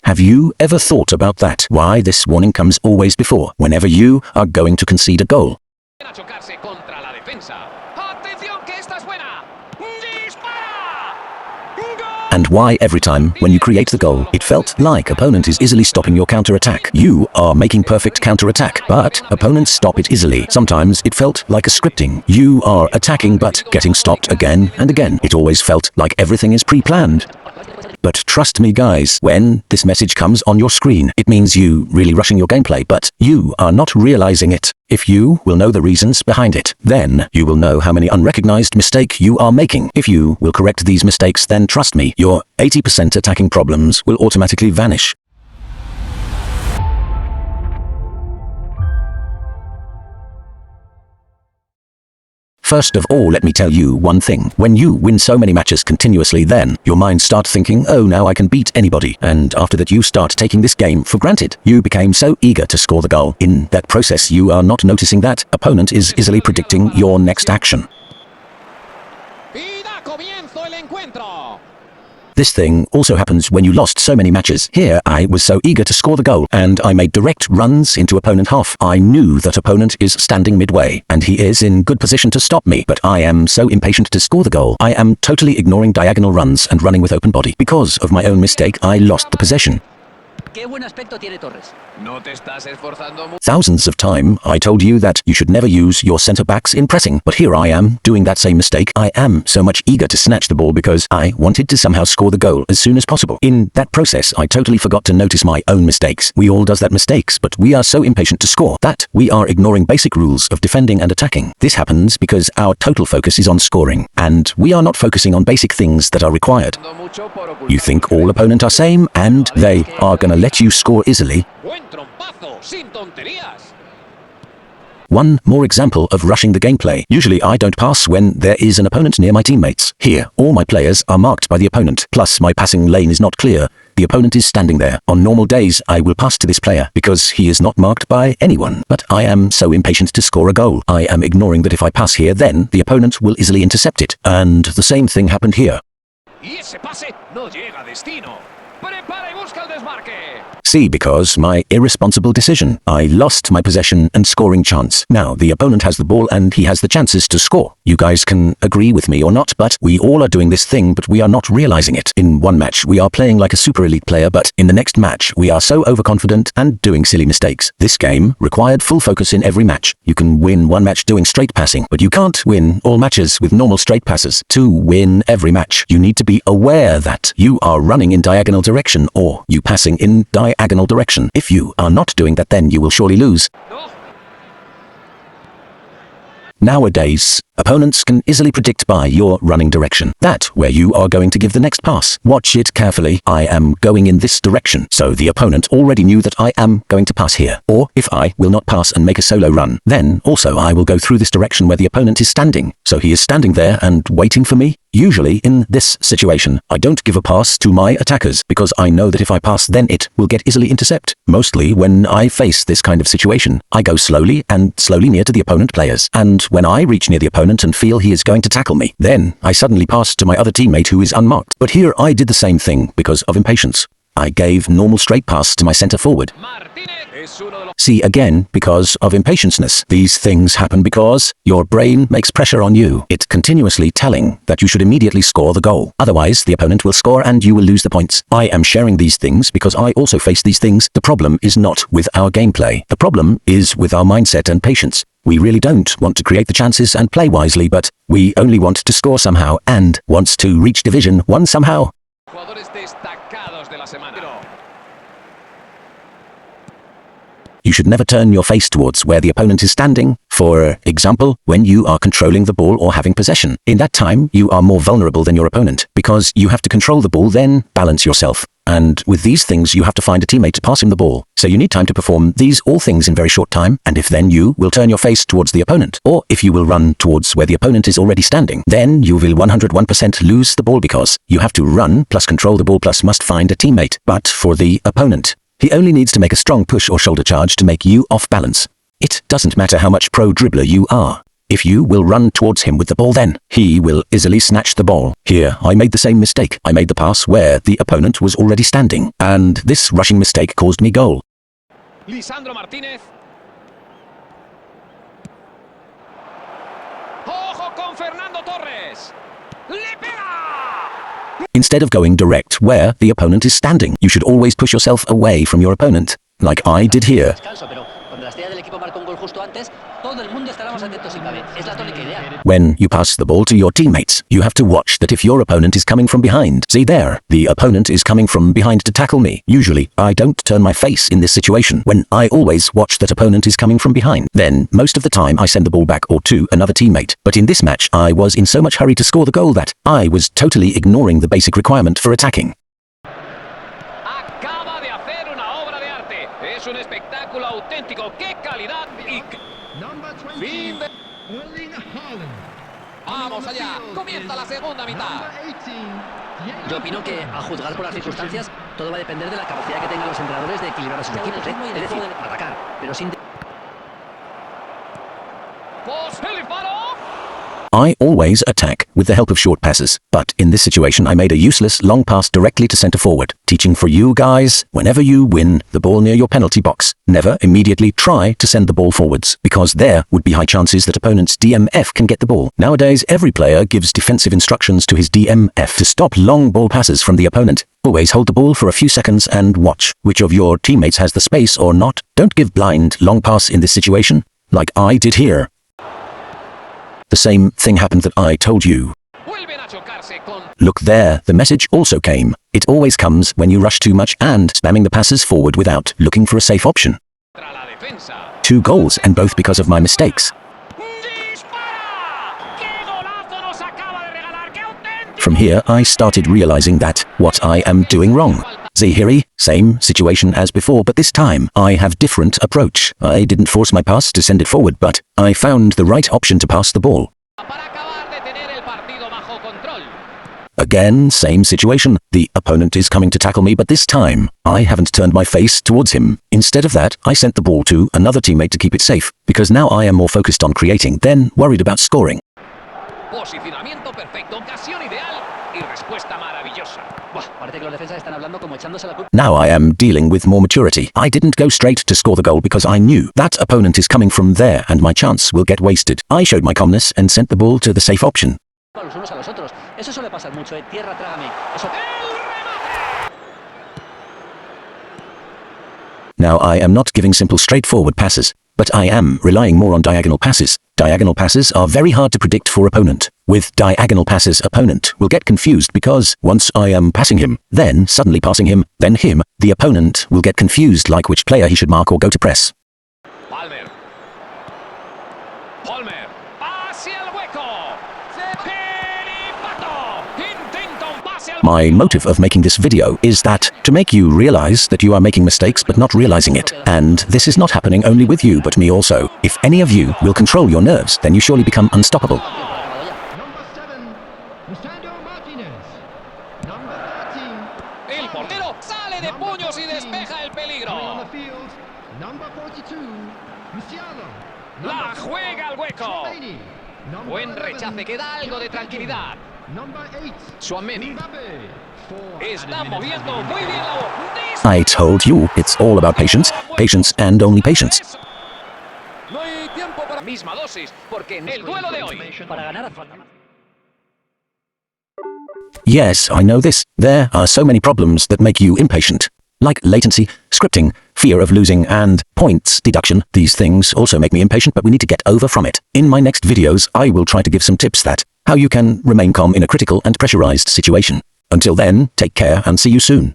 Have you ever thought about that? Why this warning comes always before, whenever you are going to concede a goal? And why every time when you create the goal, it felt like opponent is easily stopping your counter-attack. You are making perfect counter-attack, but opponents stop it easily. Sometimes it felt like a scripting. You are attacking but getting stopped again and again. It always felt like everything is pre-planned. But trust me guys, when this message comes on your screen, it means you really rushing your gameplay, but you are not realizing it. If you will know the reasons behind it, then you will know how many unrecognized mistakes you are making. If you will correct these mistakes, then trust me, your 80% attacking problems will automatically vanish. First of all, let me tell you one thing. When you win so many matches continuously, then your mind starts thinking, oh, now I can beat anybody. And after that, you start taking this game for granted. You became so eager to score the goal. In that process, you are not noticing that opponent is easily predicting your next action. This thing also happens when you lost so many matches. Here, I was so eager to score the goal, and I made direct runs into opponent half. I knew that opponent is standing midway, and he is in good position to stop me, but I am so impatient to score the goal. I am totally ignoring diagonal runs and running with open body. Because of my own mistake, I lost the possession. Thousands of times I told you that you should never use your center-backs in pressing, but here I am doing that same mistake. I am so much eager to snatch the ball because I wanted to somehow score the goal as soon as possible. In that process, I totally forgot to notice my own mistakes. We all does that mistakes, but we are so impatient to score that we are ignoring basic rules of defending and attacking. This happens because our total focus is on scoring, and we are not focusing on basic things that are required. You think all opponents are same, and they are gonna let you score easily. One more example of rushing the gameplay. Usually I don't pass when there is an opponent near my teammates. Here, all my players are marked by the opponent, plus my passing lane is not clear. The opponent is standing there. On normal days, I will pass to this player because he is not marked by anyone. But I am so impatient to score a goal. I am ignoring that if I pass here, then the opponent will easily intercept it. And the same thing happened here. See, because my irresponsible decision, I lost my possession and scoring chance. Now the opponent has the ball and he has the chances to score. You guys can agree with me or not, but we all are doing this thing, but we are not realizing it. In one match, we are playing like a super elite player, but in the next match, we are so overconfident and doing silly mistakes. This game required full focus in every match. You can win one match doing straight passing, but you can't win all matches with normal straight passes. To win every match, you need to be aware that you are running in diagonal direction or you passing in diagonal direction. If you are not doing that, then you will surely lose. Nowadays, opponents can easily predict by your running direction that where you are going to give the next pass. Watch it carefully. I am going in this direction, so the opponent already knew that I am going to pass here. Or if I will not pass and make a solo run, then also I will go through this direction where the opponent is standing. So he is standing there and waiting for me. Usually in this situation, I don't give a pass to my attackers because I know that if I pass, then it will get easily intercept. Mostly when I face this kind of situation, I go slowly near to the opponent players. And when I reach near the opponent and feel he is going to tackle me, then I suddenly pass to my other teammate who is unmarked. But here I did the same thing because of impatience. I gave normal straight pass to my center forward. See, again, because of impatience. These things happen because your brain makes pressure on you. It's continuously telling that you should immediately score the goal. Otherwise, the opponent will score and you will lose the points. I am sharing these things because I also face these things. The problem is not with our gameplay. The problem is with our mindset and patience. We really don't want to create the chances and play wisely, but we only want to score somehow and wants to reach Division 1 somehow. You should never turn your face towards where the opponent is standing. For example, when you are controlling the ball or having possession. In that time, you are more vulnerable than your opponent because you have to control the ball, then balance yourself. And with these things, you have to find a teammate to pass him the ball. So you need time to perform these all things in very short time. And if then you will turn your face towards the opponent, or if you will run towards where the opponent is already standing, then you will 101% lose the ball because you have to run plus control the ball plus must find a teammate. But for the opponent, he only needs to make a strong push or shoulder charge to make you off balance. It doesn't matter how much pro dribbler you are. If you will run towards him with the ball, then he will easily snatch the ball. Here, I made the same mistake. I made the pass where the opponent was already standing, and this rushing mistake caused me goal. Lisandro Martínez. ¡Ojo con Fernando Torres! ¡Le pega! Instead of going direct where the opponent is standing, you should always push yourself away from your opponent, like I did here. When you pass the ball to your teammates, you have to watch that if your opponent is coming from behind. See there, the opponent is coming from behind to tackle me. Usually, I don't turn my face in this situation when I always watch that opponent is coming from behind. Then, most of the time, I send the ball back or to another teammate. But in this match, I was in so much hurry to score the goal that I was totally ignoring the basic requirement for attacking. Acaba de hacer una obra de arte. Es un espectáculo auténtico. ¡Qué calidad! Y fin de... Vamos allá. Comienza la segunda mitad. Yo opino que, a juzgar por las circunstancias, todo va a depender de la capacidad que tengan los entrenadores de equilibrar a sus equipos, ¿eh? Es decir, atacar, pero sin... I always attack with the help of short passes, but in this situation I made a useless long pass directly to centre forward. Teaching for you guys, whenever you win the ball near your penalty box, never immediately try to send the ball forwards, because there would be high chances that opponent's DMF can get the ball. Nowadays, every player gives defensive instructions to his DMF to stop long ball passes from the opponent. Always hold the ball for a few seconds and watch which of your teammates has the space or not. Don't give blind long pass in this situation, like I did here. The same thing happened that I told you. Look there, the message also came. It always comes when you rush too much and spamming the passes forward without looking for a safe option. 2 goals, and both because of my mistakes. From here, I started realizing that what I am doing wrong. Zahiri, same situation as before, but this time I have different approach. I didn't force my pass to send it forward, but I found the right option to pass the ball. Again, same situation. The opponent is coming to tackle me, but this time I haven't turned my face towards him. Instead of that, I sent the ball to another teammate to keep it safe, because now I am more focused on creating than worried about scoring. Posicionamiento perfecto, ocasión ideal y respuesta maravillosa. Now I am dealing with more maturity. I didn't go straight to score the goal because I knew that opponent is coming from there and my chance will get wasted. I showed my calmness and sent the ball to the safe option. Now I am not giving simple straightforward passes, but I am relying more on diagonal passes. Diagonal passes are very hard to predict for opponent. With diagonal passes, opponent will get confused because once I am passing him, then suddenly passing him, then him, the opponent will get confused like which player he should mark or go to press. My motive of making this video is that to make you realize that you are making mistakes but not realizing it. And this is not happening only with you but me also. If any of you will control your nerves, then you surely become unstoppable. El portero sale de puños y despeja el peligro. La juega al hueco. Buen rechace, queda algo de tranquilidad. Suameni. Está moviendo muy bien la voz. I told you, it's all about patience, patience and only patience. No hay tiempo para misma dosis, porque en el duelo de hoy para ganar. Yes, I know this. There are so many problems that make you impatient. Like latency, scripting, fear of losing, and points deduction. These things also make me impatient, but we need to get over from it. In my next videos, I will try to give some tips that how you can remain calm in a critical and pressurized situation. Until then, take care and see you soon.